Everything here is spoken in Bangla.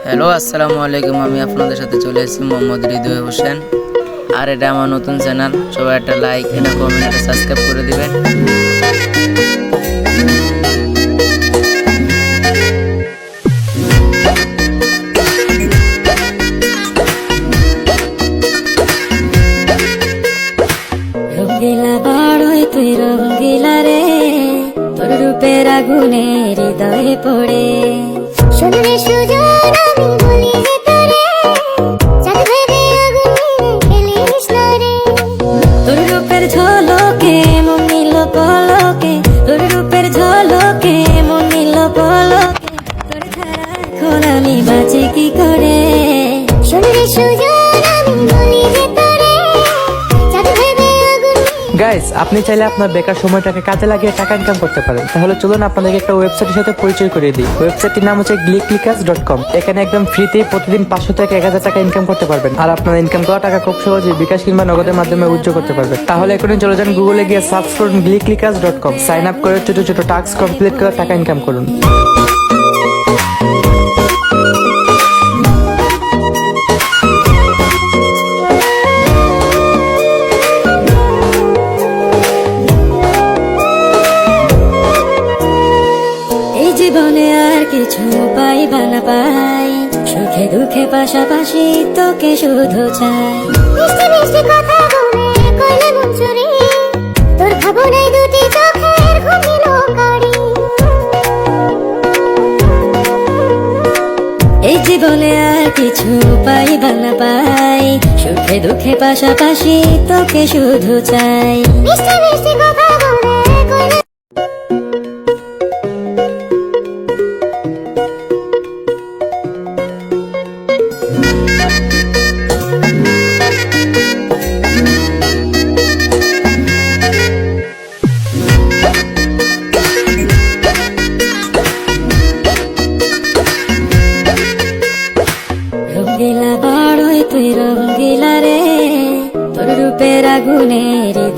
হ্যালো আসসালামু আলাইকুম। আমি আপনাদের সাথে চলে এসেছি মোহাম্মদ হৃদয় হোসেন। আর এটা আমার নতুন চ্যানেল। সবাই একটা লাইক, একটা কমেন্ট, একটা সাবস্ক্রাইব করে দিবেন। রঙ্গিলা বড়ই তুই রঙ্গিলা রে, তোর রূপের আগুনে হৃদয়ে পড়ে। সোনারে সুজন আমি বলি যে তোরে, চাঁদ ভেবে আগুন নিয়ে খেলিস না রে। তোর রূপের ঝলকে মন নিল পলকে, তোর রূপের ঝলকে মন নিল পলকে। তোর ছাড়া এখন আমি বাঁচি কি করে? সোনারে সুজন আমি বলি যে তোরে, চাঁদ ভেবে আগুন নিয়ে। গাইস, আপনি চাইলে আপনার বেকার সময়টাকে কাজে লাগিয়ে টাকা ইনকাম করতে পারেন। তাহলে চলুন আপনাদেরকে একটা ওয়েবসাইটের সাথে পরিচয় করিয়ে দিই। ওয়েবসাইটটির নাম হচ্ছে glicklikass.com। এখানে একদম ফ্রিতেই প্রতিদিন 500 থেকে 1000 টাকা ইনকাম করতে পারবেন। আর আপনার ইনকাম করা টাকা খুব সহজে বিকাশ কিংবা নগদের মাধ্যমে উইথড্র করতে পারবেন। তাহলে এখনই চলে যান গুগলে গিয়ে সার্চ করুন glicklikass.com। সাইন আপ করে ছোট ছোট টাস্ক কমপ্লিট করে টাকা ইনকাম করুন। এই জীবনে আর কিছু পাইবা না পাই, সুখে দুঃখে পাশাপাশি তোকে শুধু চাই। মিষ্টি মিষ্টি কথা বলে কইলে মন চুরি, তোর ভাবনায় দুটি চোখের ঘুম নিল কারি। এই জীবনে আর কিছু পাইবা না পাই, সুখে দুঃখে পাশাপাশি তোকে শুধু চাই। মিষ্টি মিষ্টি কথা বলে কইলে রঙ্গিলা বড়ই তুই রঙ্গিলা রে, তোর রূপের আগুনে হৃদয়